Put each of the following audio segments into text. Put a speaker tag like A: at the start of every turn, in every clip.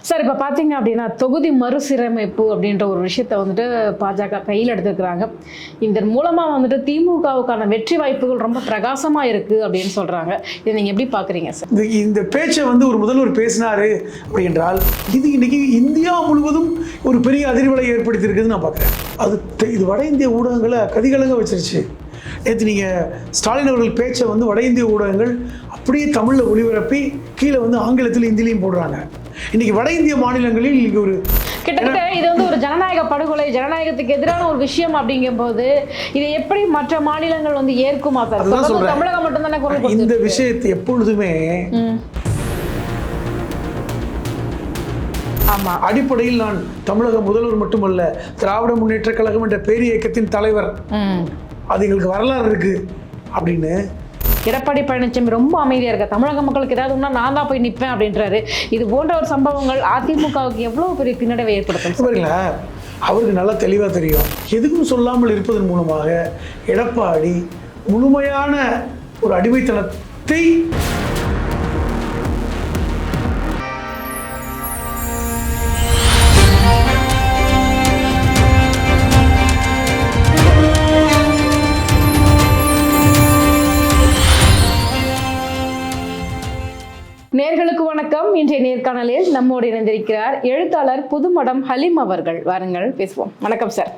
A: Sir இப்போ பார்த்தீங்க அப்படின்னா தொகுதி மறுசீரமைப்பு அப்படின்ற ஒரு விஷயத்தை வந்துட்டு பாஜக கையில் எடுத்துக்கிறாங்க. இதன் மூலமாக வந்துட்டு திமுகவுக்கான வெற்றி வாய்ப்புகள் ரொம்ப பிரகாசமாக இருக்குது அப்படின்னு சொல்கிறாங்க. இதை நீங்கள் எப்படி பார்க்குறீங்க சார்?
B: இந்த பேச்சை ஒரு முதல்வர் பேசினாரு அப்படி என்றால் இது இன்னைக்கு இந்தியா முழுவதும் ஒரு பெரிய அதிர்வலை ஏற்படுத்தியிருக்குதுன்னு நான் பார்க்குறேன். இது வட இந்திய ஊடகங்களை கதிகலங்க வச்சிருச்சு. நேற்று நீங்கள் ஸ்டாலின் அவர்கள் பேச்சை வட இந்திய ஊடகங்கள் அப்படியே தமிழில் ஒளிபரப்பி கீழே ஆங்கிலத்தில் ஹிந்திலையும் போடுறாங்க. இன்னைக்கு வட இந்திய மாநிலங்களில் இன்னைக்கு ஒரு
A: கிட்டத்தட்ட இது ஒரு ஜனநாயக படுகொலை, ஜனநாயகத்துக்கு எதிரான ஒரு விஷயம் அப்படிங்கும் போது இதை எப்படி மற்ற மாநிலங்கள் ஏற்குமா சார்? தமிழகம் மட்டும் தானே குரல் கொடுத்திருக்கு.
B: இந்த விஷயத்தை எப்பொழுதுமே அடிப்படையில் நான் தமிழக முதல்வர் மட்டுமல்ல, திராவிட முன்னேற்ற கழகம் என்ற பேரிய இயக்கத்தின் தலைவர், அது எங்களுக்கு வரலாறு இருக்கு அப்படின்னு
A: எடப்பாடி பழனிசாமி ரொம்ப அமைதியாக இருக்க, தமிழக மக்களுக்கு ஏதாவது ஒன்றா நான் தான் போய் நிற்பேன் அப்படின்றாரு. இது போன்ற ஒரு சம்பவங்கள் அதிமுகவுக்கு எவ்வளோ பெரிய பின்னடைவை ஏற்படுத்தும்?
B: பாருங்களா, அவருக்கு நல்லா தெளிவாக தெரியும். எதுவும் சொல்லாமல் இருப்பதன் மூலமாக எடப்பாடி முழுமையான ஒரு அடிமைத்தனத்தை
A: நேர்களுக்கு வணக்கம். இன்றைய நேர்காணலில் நம்மோடு இணைந்திருக்கிறார் எழுத்தாளர் புதுமடம் ஹலீம் அவர்கள். வாருங்கள் பேசுவோம். வணக்கம் சார்.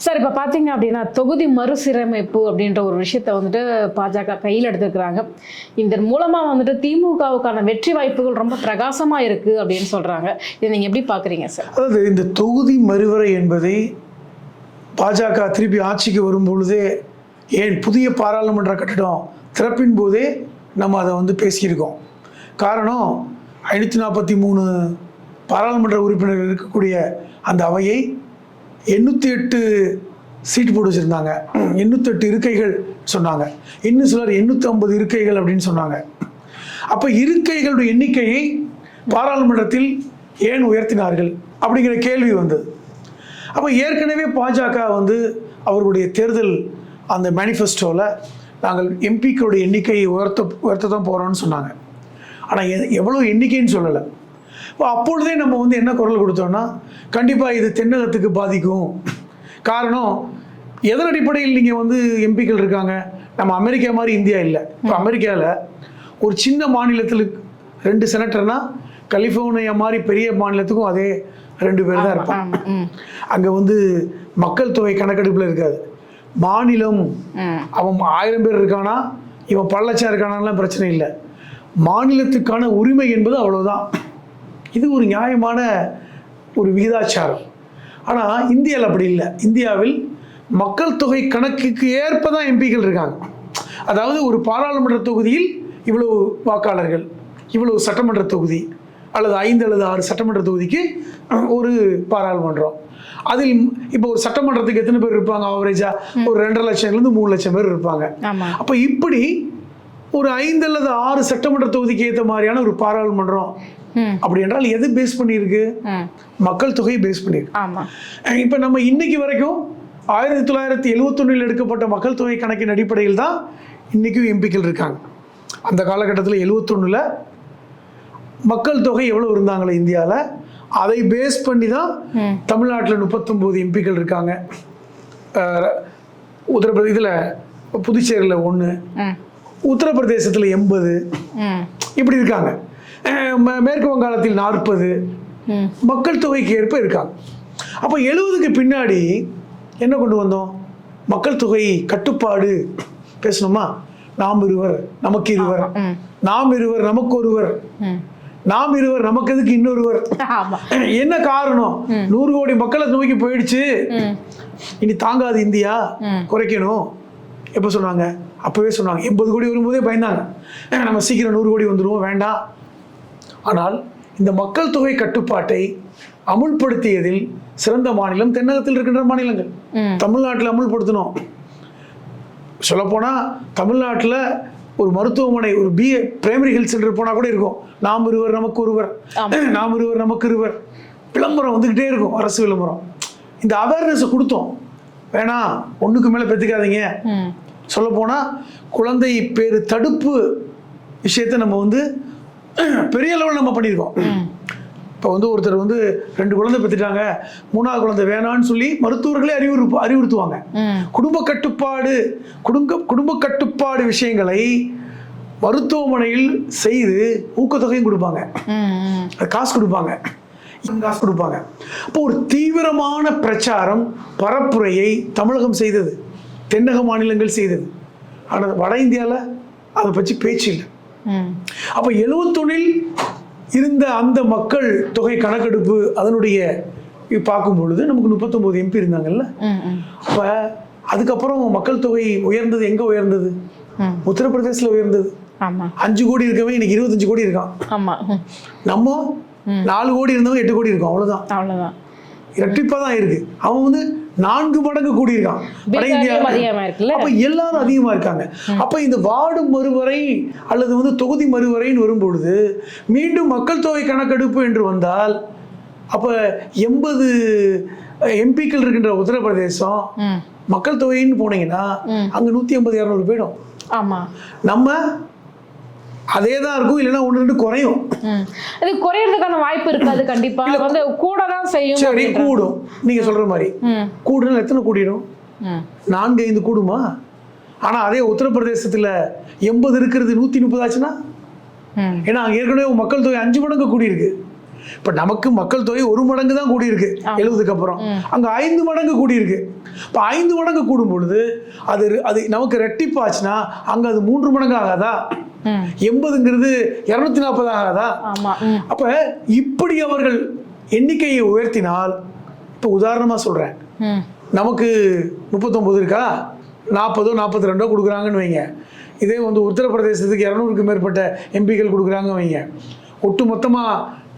A: சார் இப்போ பார்த்தீங்க அப்படின்னா தொகுதி மறுசீரமைப்பு அப்படின்ற ஒரு விஷயத்தை பாஜக கையில் எடுத்துக்கிறாங்க. இதன் மூலமாக திமுகவுக்கான வெற்றி வாய்ப்புகள் ரொம்ப பிரகாசமாக இருக்குது அப்படின்னு சொல்கிறாங்க. இதை நீங்கள் எப்படி பார்க்குறீங்க சார்?
B: அதாவது இந்த தொகுதி மறுவரை என்பதை பாஜக திருப்பி ஆட்சிக்கு வரும்பொழுதே, ஏன் புதிய பாராளுமன்ற கட்டிடம் திறப்பின் போதே நம்ம அதை பேசியிருக்கோம். காரணம், 543 பாராளுமன்ற உறுப்பினர்கள் இருக்கக்கூடிய அந்த அவையை 808 சீட் போட்டு வச்சுருந்தாங்க. 808 இருக்கைகள் சொன்னாங்க. இன்னும் சிலர் 850 இருக்கைகள் அப்படின்னு சொன்னாங்க. அப்போ இருக்கைகளுடைய எண்ணிக்கையை பாராளுமன்றத்தில் ஏன் உயர்த்தினார்கள் அப்படிங்கிற கேள்வி வந்தது. அப்போ ஏற்கனவே பாஜக அவர்களுடைய தேர்தல் அந்த மேனிஃபெஸ்டோவில் நாங்கள் எம்பிக்களுடைய எண்ணிக்கையை உயர்த்த தான் போகிறோம்னு சொன்னாங்க. ஆனால் எவ்வளோ எண்ணிக்கைன்னு சொல்லலை. இப்போ அப்பொழுதே நம்ம என்ன குரல் கொடுத்தோம்னா, கண்டிப்பாக இது தென்னகத்துக்கு பாதிக்கும். காரணம், எதன் அடிப்படையில் நீங்கள் எம்பிக்கள் இருக்காங்க? நம்ம அமெரிக்கா மாதிரி இந்தியா இல்லை. இப்போ அமெரிக்காவில் ஒரு சின்ன மாநிலத்தில் 2 செனட்டர்னா, கலிஃபோர்னியா மாதிரி பெரிய மாநிலத்துக்கும் அதே 2 பேர் தான் இருப்பாங்க. அங்கே மக்கள் தொகை கணக்கெடுப்பில் இருக்காது. மாநிலம் அவன் 1000 பேர் இருக்கானா, இவன் 1 லட்சம் இருக்கானாலாம் பிரச்சனை இல்லை. மாநிலத்துக்கான உரிமை என்பது அவ்வளவுதான். இது ஒரு நியாயமான ஒரு விகிதாச்சாரம். ஆனால் இந்தியாவில் அப்படி இல்லை. இந்தியாவில் மக்கள் தொகை கணக்குக்கு ஏற்ப தான் எம்பிக்கள் இருக்காங்க. அதாவது ஒரு பாராளுமன்ற தொகுதியில் இவ்வளவு வாக்காளர்கள், இவ்வளவு சட்டமன்ற தொகுதி, அல்லது 5 அல்லது 6 சட்டமன்ற தொகுதிக்கு ஒரு பாராளுமன்றம். அதில் இப்போ ஒரு சட்டமன்றத்துக்கு எத்தனை பேர் இருப்பாங்க? ஆவரேஜா ஒரு 2.5 லட்சம்லேருந்து 3 லட்சம் பேர் இருப்பாங்க. அப்போ இப்படி ஒரு 5 அல்லது 6 சட்டமன்ற தொகுதிக்கு ஏற்ற மாதிரியான ஒரு பாராளுமன்றம் அப்படி என்றால் எது பேஸ் பண்ணியிருக்கு? மக்கள் தொகையை பேஸ் பண்ணியிருக்கு. இப்போ நம்ம இன்னைக்கு வரைக்கும் 1971 எடுக்கப்பட்ட மக்கள் தொகை கணக்கின் அடிப்படையில் தான் இன்னைக்கும் எம்பிக்கள் இருக்காங்க. அந்த காலகட்டத்தில் 71 மக்கள் தொகை எவ்வளோ இருந்தாங்களே இந்தியாவில், அதை பேஸ் பண்ணி தான் தமிழ்நாட்டில் 39 எம்பிக்கள் இருக்காங்க. உத்தரப்பிரதேசத்தில், புதுச்சேரியில் 1, உத்தரப்பிரதேசத்தில் 80 இப்படி இருக்காங்க. மேற்கு வங்காளத்தில் 40 மக்கள் தொகைக்கு ஏற்ப இருக்காங்க. அப்போ 70க்கு பின்னாடி என்ன கொண்டு வந்தோம்? மக்கள் தொகை கட்டுப்பாடு பேசணுமா? நாம் இருவர் நமக்கு இருவர், நாம் இருவர் நமக்கு ஒருவர், நாம் இருவர் நமக்கு எதுக்கு இன்னொருவர். என்ன காரணம்? 100 கோடி மக்களை நோக்கி போயிடுச்சு, இனி தாங்காது இந்தியா, குறைக்கணும். எப்போ சொன்னாங்க? அப்போவே சொன்னாங்க. 80 கோடி வரும்போதே பயந்தாங்க, நம்ம சீக்கிரம் 100 கோடி வந்துடுவோம், வேண்டாம். ஆனால் இந்த மக்கள் தொகை கட்டுப்பாட்டை அமுல்படுத்தியதில் சிறந்த மாநிலம் தென்னகத்தில் இருக்கின்ற மாநிலங்கள். தமிழ்நாட்டில் அமுல்படுத்தணும். சொல்லப்போனால் தமிழ்நாட்டில் ஒரு மருத்துவமனை, ஒரு பிரைமரி ஹெல்த் சென்டர் போனால் கூட இருக்கும், நாம் இருவர் நமக்கு ஒருவர், நாம் இருவர் நமக்கு இருவர், விளம்பரம் வந்துக்கிட்டே இருக்கும், அரசு விளம்பரம். இந்த அவேர்னஸை கொடுத்தோம். வேணாம், ஒன்றுக்கு மேலே பெற்றுக்காதீங்க. சொல்லப்போனால் குழந்தை பேரு தடுப்பு விஷயத்தை நம்ம பெரிய அளவில் நம்ம பண்ணியிருக்கோம். இப்போ வந்து ஒருத்தர் வந்து 2 குழந்தை பெற்றுட்டாங்க, 3ஆவது குழந்தை வேணான்னு சொல்லி மருத்துவர்களே அறிவுறுத்துவாங்க. குடும்ப கட்டுப்பாடு விஷயங்களை மருத்துவமனையில் செய்து ஊக்கத்தொகையும் கொடுப்பாங்க, காசு கொடுப்பாங்க. அப்போ ஒரு தீவிரமான பிரச்சாரம் பரப்புரையை தமிழகம் செய்தது, தென்னக மாநிலங்கள் செய்தது. ஆனால் வட இந்தியாவில் அதை பற்றி பேச்சு இல்லை. அப்போ 71 இருந்த அந்த மக்கள் தொகை கணக்கெடுப்பு அதனுடைய பார்க்கும் பொழுது நமக்கு 39 MP இருந்தாங்கல்ல. அப்போ அதுக்கப்புறம் மக்கள் தொகை உயர்ந்தது. எங்க உயர்ந்தது? உத்தரப்பிரதேசல உயர்ந்தது. 5 கோடி இருக்கவன் இன்னைக்கு 25 கோடி இருக்கான். நம்ம 4 கோடி இருந்தவங்க 8 கோடி இருக்கும். அவ்வளவுதான். இரட்டிப்பா தான் இருக்கு. அவன் வந்து 4 மடங்கு கூடி இருக்கான். அப்ப எல்லாரும் அதிகமா இருக்காங்க. அப்ப இந்த வார்டு மறுவரை அல்லது வந்து தொகுதி மறுவரைன்னு வரும்பொழுது மீண்டும் மக்கள் தொகை கணக்கெடுப்பு என்று வந்தால் அப்ப 80 MPக்கள் இருக்கின்ற உத்தரப்பிரதேசம் மக்கள் தொகைன்னு போனீங்கன்னா அங்க 150-200 போயிடும். நம்ம அதே தான் இருக்கும், இல்லைன்னா 1-2 குறையும்.
A: அது குறையறதுக்கான வாய்ப்பு இருக்காது. கண்டிப்பா வந்து கூட தான் செய்யும்.
B: சரி, கூடும். நீங்க சொல்ற மாதிரி கூடுனா எத்தனை கூடிடும்? 4-5 கூடுமா? ஆனா அதே உத்தரப்பிரதேசத்துல 80 இருக்கிறது 130 ஆச்சுன்னா, ஏன்னா அங்க ஏற்கனவே மக்கள் தொகை 5 மடங்கு கூடி இருக்கு. இப்ப நமக்கு மக்கள் தொகை 1 மடங்கு தான் கூடி இருக்கு 70க்கு அப்புறம். அங்க 5 மடங்கு கூடி இருக்கு. இப்ப 5 மடங்கு கூடும் பொழுது அது நமக்கு ரெட்டிப்பு ஆச்சுன்னா அங்க அது 3 மடங்கு ஆகாதா? 80ங்கிறது 240 ஆகாதா? அப்ப இப்படி அவர்கள் எண்ணிக்கையை உயர்த்தினால், இப்ப உதாரணமா சொல்றேன், நமக்கு 39 இருக்கா, 40-42 கொடுக்குறாங்கன்னு வைங்க. இதே வந்து உத்தரப்பிரதேசத்துக்கு 200க்கு மேற்பட்ட MPக்கள் கொடுக்குறாங்க வைங்க. ஒட்டு மொத்தமா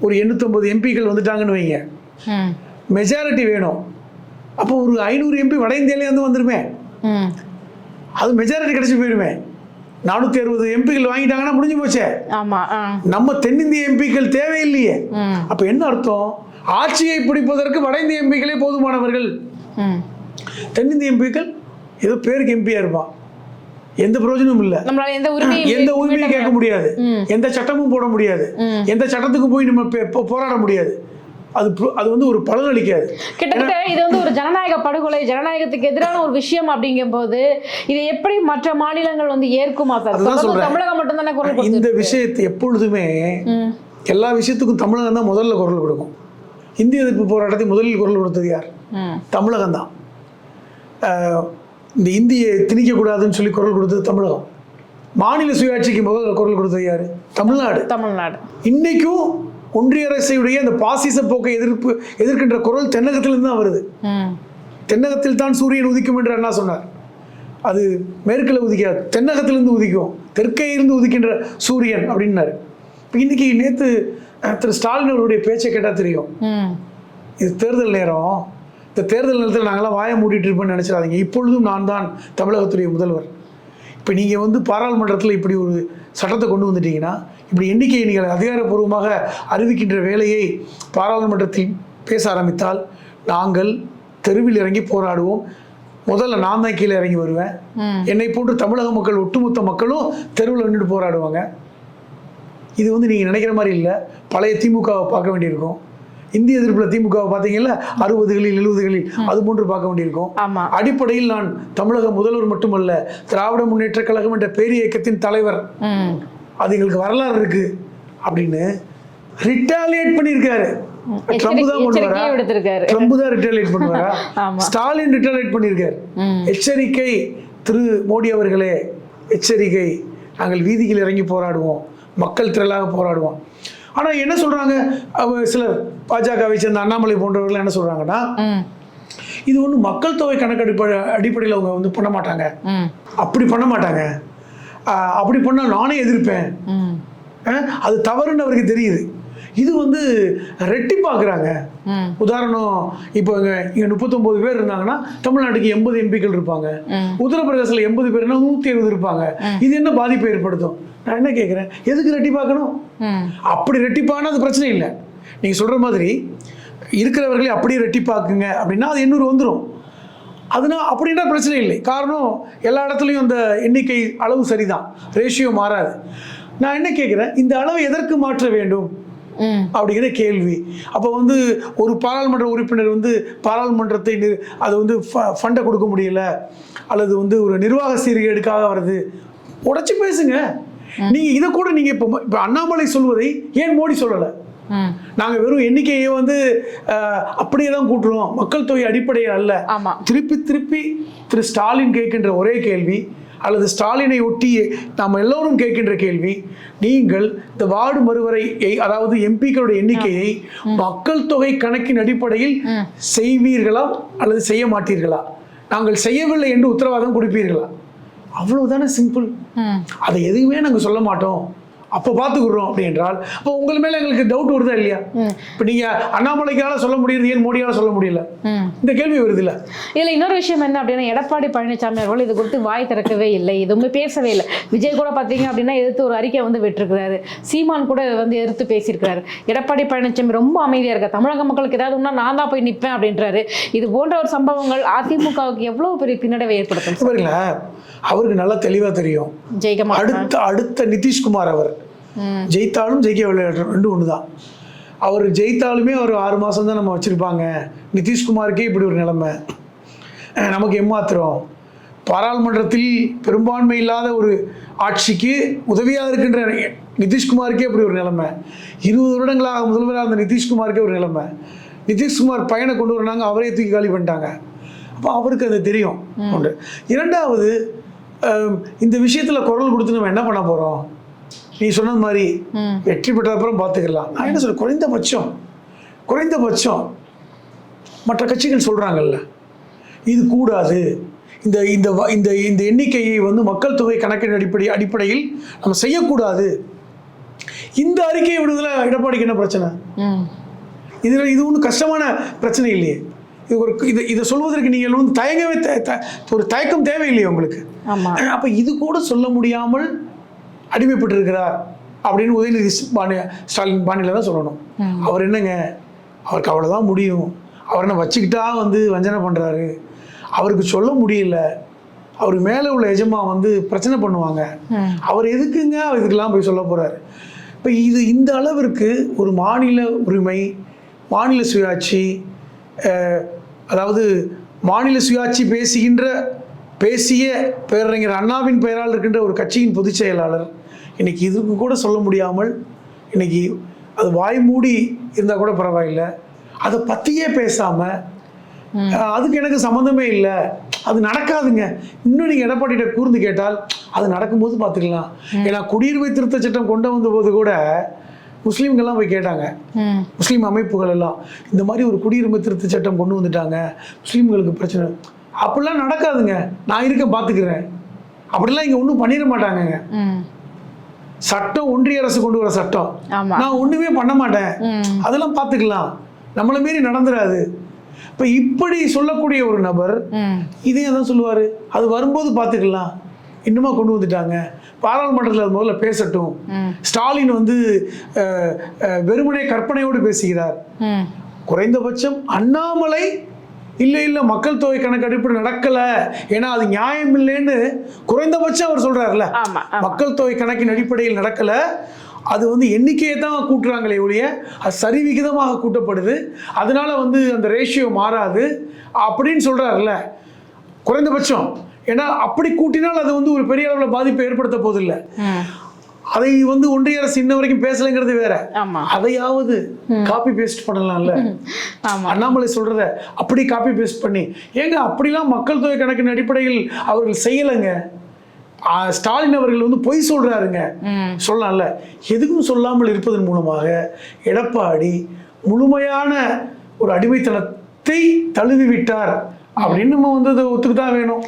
B: ஒரு 850 MPக்கள் வந்துட்டாங்கன்னு வைங்க. மெஜாரிட்டி வேணும். அப்போ ஒரு 500 MP வட இந்தியாலே வந்து வந்துருமே. அது மெஜாரிட்டி கிடைச்சி போயிருமே. 460 MPக்கள் வாங்கிட்டாங்கன்னா முடிஞ்சு போச்சே. நம்ம தென்னிந்திய MPக்கள் தேவையில்லையே. அப்ப என்ன அர்த்தம்? ஆட்சியை பிடிப்பதற்கு வட இந்திய MPக்களே போதுமானவர்கள். தென்னிந்திய MPக்கள் ஏதோ பேருக்கு MP-யா இருப்பான், எந்த பிரயோஜனமும் இல்லை. எந்த உரிமையும் கேட்க முடியாது, எந்த சட்டமும் போட முடியாது, எந்த சட்டத்துக்கும் போய் நம்ம போராட முடியாது. அது வந்து ஒரு பலன் அளிக்காது.
A: கிட்டத்தட்ட இது வந்து ஒரு ஜனநாயக படுகொலை, ஜனநாயகத்துக்கு எதிரான ஒரு விஷயம். அப்படிங்கும் போது இதை எப்படி மற்ற மாநிலங்கள் வந்து ஏற்குமா சார்? தமிழகம் மட்டும் தானே குரல் கொடுக்கும்
B: இந்த விஷயத்தை. எப்பொழுதுமே எல்லா விஷயத்துக்கும் தமிழகம் தான் முதல்ல குரல் கொடுக்கும். இந்திய எதிர்ப்பு போராட்டத்தை முதலில் குரல் கொடுத்தது யார்? தமிழகம் தான். இந்த இந்தியை திணிக்க கூடாதுன்னு சொல்லி குரல் கொடுத்தது தமிழகம். மாநில சுயாட்சிக்கு முதல்ல குரல் கொடுத்தது யாரு? தமிழ்நாடு. இன்னைக்கும் ஒன்றிய அரசுடைய அந்த பாசிச போக்கை எதிர்க்கின்ற குரல் தென்னகத்திலிருந்து தான் வருது. தென்னகத்தில் தான் சூரியன் உதிக்கும் என்று அண்ணா சொன்னார். அது மேற்கில் உதிக்காது, தென்னகத்திலிருந்து உதிக்கும், தெற்கே இருந்து உதிக்கின்ற சூரியன் அப்படின்னாரு. இப்போ இன்னைக்கு நேற்று திரு ஸ்டாலின் அவருடைய பேச்சை கேட்டால் தெரியும். இது தேர்தல் நேரம், இந்த தேர்தல் நேரத்தில் நாங்களாம் வாயை மூடிட்டு இருப்போம்னு நினைச்சிடாதீங்க. இப்பொழுதும் நான் தான் தமிழகத்துடைய முதல்வர். இப்போ நீங்கள் வந்து பாராளுமன்றத்தில் இப்படி ஒரு சட்டத்தை கொண்டு வந்துட்டீங்கன்னா, இப்படி எண்ணிக்கையை நீங்கள் அதிகாரப்பூர்வமாக அறிவிக்கின்ற வேலையை பாராளுமன்றத்தில் பேச ஆரம்பித்தால் நாங்கள் தெருவில் இறங்கி போராடுவோம். முதல்ல நான் தான் கீழே இறங்கி வருவேன். என்னை போன்று தமிழக மக்கள், ஒட்டுமொத்த மக்களும் தெருவில் நின்றுட்டு போராடுவாங்க. இது வந்து நீங்கள் நினைக்கிற மாதிரி இல்லை. பழைய திமுகவை பார்க்க வேண்டியிருக்கும். இந்திய எதிர்ப்பில் திமுகவை பார்த்தீங்கல்ல, 60களில் 70களில் அது போன்று பார்க்க வேண்டியிருக்கும். அடிப்படையில் நான் தமிழக முதல்வர் மட்டுமல்ல, திராவிட முன்னேற்ற கழகம் என்ற பேரியக்கத்தின் தலைவர். அது எங்களுக்கு வரலாறு இருக்கு அப்படின்னு ரிட்டாலியேட் பண்ணியிருக்காரு. ட்ரம்ப் தான் பண்ணுவாரா? ட்ரம்ப் தான் ரிட்டாலியேட் பண்ணுவாரா? ஸ்டாலின் ரிட்டாலியேட் பண்ணியிருக்காரு. எச்சரிக்கை திரு மோடி அவர்களே, எச்சரிக்கை, நாங்கள் வீதியில் இறங்கி போராடுவோம், மக்கள் திரளாக போராடுவோம். ஆனால் என்ன சொல்றாங்க சிலர், பாஜகவை சேர்ந்த அண்ணாமலை போன்றவர்கள் என்ன சொல்றாங்கன்னா, இது ஒன்று மக்கள் தொகை கணக்கெடுப்பு அடிப்படையில் அவங்க வந்து பண்ண மாட்டாங்க, அப்படி பண்ண மாட்டாங்க, அப்படி பண்ணால் நானே எதிர்ப்பேன், அது தவறுன்னு அவருக்கு தெரியுது. இது வந்து ரெட்டிப்பாக்குறாங்க. உதாரணம், இப்போ இங்க 39 பேர் இருந்தாங்கன்னா தமிழ்நாட்டுக்கு 80 MPக்கள் இருப்பாங்க. உத்தரப்பிரதேசத்துல 80 பேர்னா 170 இருப்பாங்க. இது என்ன பாதிப்பை ஏற்படுத்தும்? நான் என்ன கேட்குறேன், எதுக்கு ரெட்டிப்பாக்கணும்? அப்படி ரெட்டிப்பானா அது பிரச்சனை இல்லை. நீங்க சொல்ற மாதிரி இருக்கிறவர்களே அப்படியே ரெட்டிப்பாக்குங்க அப்படின்னா அது 800 வந்துடும். அதுனா அப்படின்னா பிரச்சனை இல்லை. காரணம், எல்லா இடத்துலையும் அந்த எண்ணிக்கை அளவு சரிதான், ரேஷியோ மாறாது. நான் என்ன கேட்குறேன், இந்த அளவை எதற்கு மாற்ற வேண்டும்? அப்படிங்கிற கேள்வி. அப்போ வந்து ஒரு பாராளுமன்ற உறுப்பினர் வந்து பாராளுமன்றத்தை அது வந்து ஃபண்டை கொடுக்க முடியல, அல்லது வந்து ஒரு நிர்வாக சீர்கேடுக்காக வருது, உடைச்சு பேசுங்க. நீங்க இதை கூட நீங்க இப்போ அண்ணாமலை சொல்வதை ஏன் மோடி சொல்லலை? நாங்கள் வெறும் எண்ணிக்கையை வந்து அப்படியே தான் கூட்டுறோம், மக்கள் தொகை அடிப்படையில் அல்ல. திருப்பி திருப்பி திரு ஸ்டாலின் கேட்கின்ற ஒரே கேள்வி, அல்லது ஸ்டாலினை ஒட்டி நாம் எல்லோரும் கேட்கின்ற கேள்வி, நீங்கள் இந்த வார்டு மறுவரை, அதாவது எம்பிக்களுடைய எண்ணிக்கையை மக்கள் தொகை கணக்கின் அடிப்படையில் செய்வீர்களா அல்லது செய்ய மாட்டீர்களா? நாங்கள் செய்யவில்லை என்று உத்தரவாதம் கொடுப்பீர்களா? அவ்வளவுதானே, சிம்பிள். அதை எதுவுமே நாங்கள் சொல்ல மாட்டோம், அப்போ பார்த்துக்கிறோம் அப்படி என்றால், அப்போ உங்கள் மேலே எங்களுக்கு டவுட் வருதா இல்லையா? இப்போ நீங்கள் அண்ணாமலைக்கால சொல்ல முடியுது, ஏன் மோடியால சொல்ல முடியல? இந்த கேள்வி வருது இல்லை?
A: இதில் இன்னொரு விஷயம் என்ன அப்படின்னா, எடப்பாடி பழனிசாமி அவர்கள் இது குறித்து வாய் திறக்கவே இல்லை, எதுவுமே பேசவே இல்லை. விஜய் கூட பார்த்தீங்க அப்படின்னா எதிர்த்து ஒரு அறிக்கை வந்து விட்டுருக்கிறாரு, சீமான் கூட வந்து எதிர்த்து பேசியிருக்கிறாரு. எடப்பாடி பழனிசாமி ரொம்ப அமைதியாக இருக்க, தமிழக மக்களுக்கு ஏதாவது ஒன்றா நான் தான் போய் நிற்பேன் அப்படின்றாரு. இது போன்ற ஒரு சம்பவங்கள் அதிமுகவுக்கு எவ்வளோ பெரிய பின்னடைவை ஏற்படுத்தும்
B: பாருங்களா? அவருக்கு நல்லா தெளிவாக தெரியும், அடுத்த நிதிஷ்குமார் அவர் ஜெயித்தாலும் ஜெயிக்கவில்லை ரெண்டு ஒன்று தான். அவர் ஜெயித்தாலுமே அவர் 6 மாதம் தான் நம்ம வச்சுருப்பாங்க. நிதிஷ்குமாருக்கே இப்படி ஒரு நிலைமை, நமக்கு ஏமாத்திரம். பாராளுமன்றத்தில் பெரும்பான்மை இல்லாத ஒரு ஆட்சிக்கு உதவியாக இருக்கின்ற நிதிஷ்குமாருக்கே இப்படி ஒரு நிலைமை. 20 வருடங்களாக முதல்வராக இருந்த நிதிஷ்குமாருக்கே ஒரு நிலைமை. நிதிஷ்குமார் பையனை கொண்டு வராங்க, அவரே தூக்கி காலி பண்ணிட்டாங்க. அப்போ அவருக்கு அது தெரியும் ஒன்று. இரண்டாவது, இந்த விஷயத்தில் குரல் கொடுத்து நம்ம என்ன பண்ண போகிறோம்? நீ சொன்னது மாதிரி வெற்றி பெற்ற அப்புறம் பார்த்துக்கலாம். நான் என்ன சொல்ல, குறைந்தபட்சம் மற்ற கட்சிகள் சொல்கிறாங்கல்ல, இது கூடாது, இந்த இந்த இந்த இந்த எண்ணிக்கையை வந்து மக்கள் தொகை கணக்கின் அடிப்படையில் நம்ம செய்யக்கூடாது, இந்த அறிக்கையை விடுதலை எடப்பாடிக்கு என்ன பிரச்சனை? இது ஒன்றும் கஷ்டமான பிரச்சனை இல்லையே. இதை சொல்வதற்கு நீங்கள் வந்து ஒரு தயக்கம் தேவையில்லையே உங்களுக்கு? அப்போ இது கூட சொல்ல முடியாமல் அடிமைப்பட்டிருக்கிறார் அப்படின்னு உதயநிதி ஸ்டாலின் பாணியில் தான் சொல்லணும். அவர் என்னங்க, அவருக்கு அவ்வளோதான் முடியும், அவர் என்ன வச்சுக்கிட்டா வந்து வஞ்சனை பண்ணுறாரு, அவருக்கு சொல்ல முடியல, அவருக்கு மேலே உள்ள எஜமா வந்து பிரச்சனை பண்ணுவாங்க, அவர் எதுக்குங்க இதுக்கெல்லாம் போய் சொல்ல போகிறாரு? இப்போ இந்த அளவிற்கு ஒரு மாநில உரிமை, மாநில சுயாட்சி, அதாவது மாநில சுயாட்சி பேசிய பேரறிஞர் அண்ணாவின் பெயரால் இருக்கின்ற ஒரு கட்சியின் பொதுச் செயலாளர் இன்னைக்கு இதுக்கு கூட சொல்ல முடியாமல், இன்னைக்கு அது வாய் மூடி இருந்தால் கூட பரவாயில்லை, அதை பற்றியே பேசாமல், அதுக்கு எனக்கு சம்மந்தமே இல்லை, அது நடக்காதுங்க, இன்னும் நீங்கள் எடப்பாடிகிட்ட கூர்ந்து கேட்டால் அது நடக்கும்போது பார்த்துக்கலாம். ஏன்னா குடியுரிமை திருத்த சட்டம் கொண்டு வந்த போது கூட முஸ்லீம்கள்லாம் போய் கேட்டாங்க, முஸ்லீம் அமைப்புகள் எல்லாம், இந்த மாதிரி ஒரு குடியுரிமை திருத்த சட்டம் கொண்டு வந்துட்டாங்க, முஸ்லீம்களுக்கு பிரச்சனை. அப்படிலாம் நடக்காதுங்க, நான் இருக்க பார்த்துக்கிறேன், அப்படிலாம் இங்கே ஒன்றும் பண்ணிட மாட்டாங்க. சட்டம் ஒன்றிய அரசு கொண்டு வர சட்டம், நான் ஒன்றுமே பண்ண மாட்டேன், அதெல்லாம் பார்த்துக்கலாம், நம்மளை மீறி நடந்துடாது. இப்போ இப்படி சொல்லக்கூடிய ஒரு நபர் இதையும் தான் சொல்லுவார், அது வரும்போது பார்த்துக்கலாம், இன்னுமா கொண்டு வந்துட்டாங்க, பாராளுமன்றத்தில் முதல்ல பேசட்டும். ஸ்டாலின் வந்து வெறுமனே கற்பனையோடு பேசுகிறார். குறைந்தபட்சம் அண்ணாமலை இல்லை மக்கள் தொகை கணக்கு அடிப்படை நடக்கல, ஏன்னா அது நியாயம் இல்லைன்னு குறைந்தபட்சம் அவர் சொல்றாருல, மக்கள் தொகை கணக்கின் அடிப்படையில் நடக்கல, அது வந்து எண்ணிக்கையை தான் கூட்டுறாங்களே ஒழிய அது சரிவிகிதமாக கூட்டப்படுது, அதனால வந்து அந்த ரேஷியோ மாறாது அப்படின்னு சொல்றாருல்ல குறைந்தபட்சம். ஏன்னா அப்படி கூட்டினால் அது வந்து ஒரு பெரிய அளவில் பாதிப்பை ஏற்படுத்த போதில்லை. அதை வந்து ஒன்றிய அரசு இன்ன வரைக்கும் பேசலைங்கிறது வேற, அதையாவது காப்பி பேஸ்ட் பண்ணலாம்ல. அண்ணாமலை சொல்றத அப்படி காப்பி பேஸ்ட் பண்ணி, ஏங்க அப்படிலாம் மக்கள் தொகை கணக்கின் அடிப்படையில் அவர்கள் செய்யலைங்க, ஸ்டாலின் அவர்கள் வந்து பொய் சொல்றாருங்க சொல்லலாம்ல. எதுக்கும் சொல்லாமல் இருப்பதன் மூலமாக எடப்பாடி முழுமையான ஒரு அடிமைத்தனத்தை தழுவி விட்டார் அப்படின்னு நம்ம வந்து அதை ஒத்துக்குதான் வேணும்.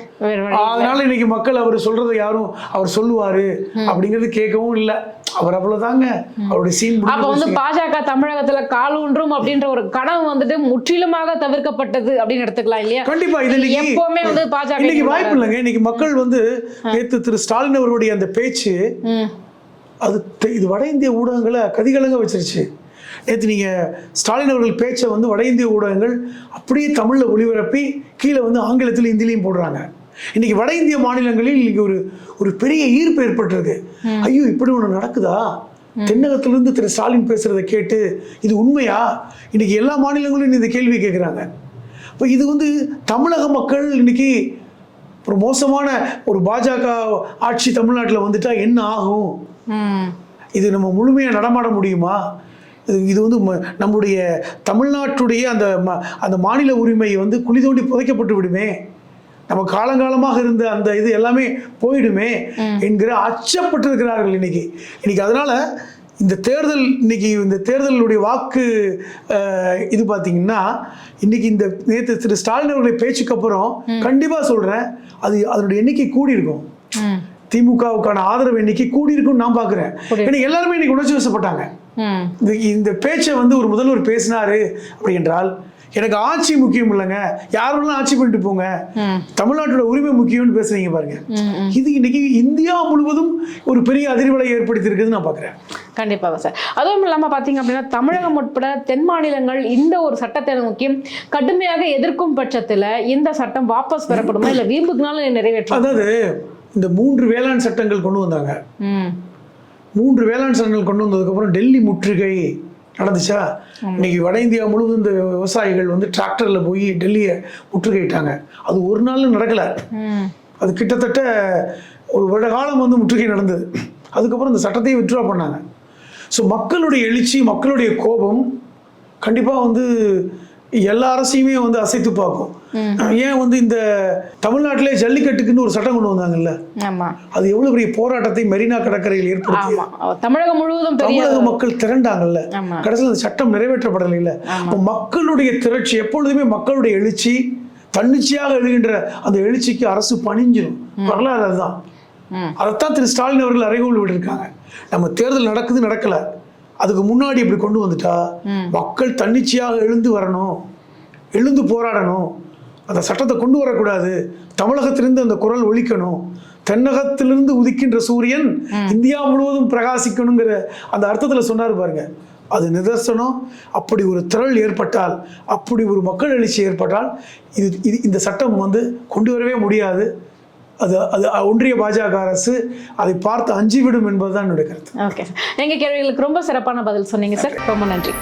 B: அதனால இன்னைக்கு மக்கள் அவர் சொல்றதை யாரும் அவர் சொல்லுவாரு அப்படிங்கிறது கேட்கவும் இல்லை, அவர் அவ்வளவுதாங்க அவருடைய சீன்.
A: அப்ப வந்து பாஜக தமிழகத்துல கால் ஊன்றும் அப்படின்ற ஒரு கனவு வந்துட்டு முற்றிலுமாக தவிர்க்கப்பட்டது அப்படின்னு எடுத்துக்கலாம் இல்லையா?
B: கண்டிப்பா. இது
A: எப்பவுமே வந்து பாஜக
B: இன்னைக்கு வாய்ப்பு இல்லைங்க. இன்னைக்கு மக்கள் வந்து நேற்று திரு ஸ்டாலின் அவர்களுடைய அந்த பேச்சு அது இது வட இந்திய ஊடகங்களை கதிகலங்க வச்சிருச்சு. நேற்று நீங்கள் ஸ்டாலின் அவர்கள் பேச்சை வந்து வட இந்திய ஊடகங்கள் அப்படியே தமிழில் ஒளிபரப்பி கீழே வந்து ஆங்கிலத்தில் ஹிந்திலையும் போடுறாங்க. இன்னைக்கு வட இந்திய மாநிலங்களில் இன்னைக்கு ஒரு பெரிய ஈர்ப்பு ஏற்பட்டிருக்கு. ஐயோ இப்படி ஒன்று நடக்குதா, தென்னகத்திலிருந்து திரு ஸ்டாலின் பேசுறதை கேட்டு இது உண்மையா? இன்னைக்கு எல்லா மாநிலங்களும் இந்த கேள்வி கேட்குறாங்க. இப்போ இது வந்து தமிழக மக்கள் இன்னைக்கு ஒரு மோசமான ஒரு பாஜக ஆட்சி தமிழ்நாட்டில் வந்துட்டா என்ன ஆகும்? இது நம்ம முழுமையாக நடமாட முடியுமா? இது வந்து நம்முடைய தமிழ்நாட்டுடைய அந்த மாநில உரிமை வந்து குழி தோண்டி புதைக்கப்பட்டு விடுமே, நம்ம காலங்காலமாக இருந்த அந்த இது எல்லாமே போயிடுமே என்கிற அச்சப்பட்டிருக்கிறார்கள் இன்னைக்கு. அதனால இந்த தேர்தலுடைய வாக்கு இது பார்த்தீங்கன்னா இன்னைக்கு இந்த நேற்று திரு ஸ்டாலின் அவருடைய பேச்சுக்கு அப்புறம் கண்டிப்பாக சொல்றேன், அதனுடைய எண்ணிக்கை கூடி இருக்கும். திமுகவுக்கான ஆதரவு எண்ணிக்கை கூடி இருக்கும்னு நான் பார்க்குறேன். ஏன்னா எல்லாருமே இன்னைக்கு உணர்ச்சி வசப்பட்டாங்க. இந்த பேச்சை வந்து ஒரு முதல்வர் பேசினாரு அப்படி என்றால், எனக்கு ஆட்சி முக்கியம் இல்லைங்க, யாரெல்லாம் ஆட்சி பண்ணிட்டு போங்க, தமிழ்நாட்டோட உரிமை முக்கியம்னு பேசுறீங்க பாருங்க. இது இன்னைக்கு இந்தியா முழுவதும் ஒரு பெரிய அதிர்வலை ஏற்படுத்தி இருக்குதுன்னு நான் பார்க்குறேன்.
A: கண்டிப்பாக சார். அதுவும் இல்லாமல் பார்த்தீங்க அப்படின்னா தமிழகம் உட்பட தென் மாநிலங்கள் இந்த ஒரு சட்டத்தை நோக்கி கடுமையாக எதிர்க்கும் பட்சத்தில் இந்த சட்டம் வாபஸ் பெறப்படுமா இல்லை வீம்புக்குனாலும் நிறைவேற்றும்?
B: அதாவது இந்த 3 வேளாண் சட்டங்கள் கொண்டு வந்தாங்க. 3 வேளாண் சட்டங்கள் கொண்டு வந்ததுக்கப்புறம் டெல்லி முற்றுகை நடந்துச்சா? இன்னைக்கு வட இந்தியா முழுவதும் இந்த விவசாயிகள் வந்து டிராக்டரில் போய் டெல்லியை முற்றுகையிட்டாங்க. அது ஒரு நாள் நடக்கலை, அது கிட்டத்தட்ட ஒரு வருட காலம் வந்து முற்றுகை நடந்தது. அதுக்கப்புறம் இந்த சட்டத்தையே வித்ட்ரா பண்ணாங்க. ஸோ மக்களுடைய எழுச்சி, மக்களுடைய கோபம் கண்டிப்பாக வந்து எல்லா அரசையுமே வந்து அசைத்து பார்க்கும். ஏன் வந்து இந்த தமிழ்நாட்டிலே ஜல்லிக்கட்டுக்குன்னு ஒரு சட்டம் கொண்டு வந்தாங்கல்ல, அது எவ்வளவு பெரிய போராட்டத்தை மெரினா கடற்கரையில் ஏற்படுத்தி
A: தமிழகம் முழுவதும்
B: தமிழக மக்கள் திரண்டாங்கல்ல. கடைசியில் அந்த சட்டம் நிறைவேற்றப்படலை. இல்லை, மக்களுடைய திரட்சி எப்பொழுதுமே மக்களுடைய எழுச்சி, தன்னிச்சையாக எழுகின்ற அந்த எழுச்சிக்கு அரசு பணிஞ்சிடும். வரலாறு அதுதான். அதைத்தான் திரு ஸ்டாலின் அவர்கள் அறைகோல் விட்டுருக்காங்க. நம்ம தேர்தல் நடக்கல, அதுக்கு முன்னாடி இப்படி கொண்டு வந்துட்டா மக்கள் தன்னிச்சையாக எழுந்து வரணும், எழுந்து போராடணும், அந்த சட்டத்தை கொண்டு வரக்கூடாது, தமிழகத்திலிருந்து அந்த குரல் ஒலிக்கணும், தென்னகத்திலிருந்து உதிக்கின்ற சூரியன் இந்தியா முழுவதும் பிரகாசிக்கணுங்கிற அந்த அர்த்தத்தில் சொன்னார் பாருங்க. அது நிதர்சனம். அப்படி ஒரு திரள் ஏற்பட்டால், அப்படி ஒரு மக்கள் எழுச்சி ஏற்பட்டால் இந்த சட்டம் வந்து கொண்டு வரவே முடியாது. அது ஒன்றிய பாஜக அரசு அதை பார்த்து அஞ்சிவிடும் என்பதுதான் என்னுடைய கருத்து.
A: ஓகே சார், எங்கள் கேள்விகளுக்கு ரொம்ப சிறப்பான பதில் சொன்னீங்க சார், ரொம்ப நன்றி.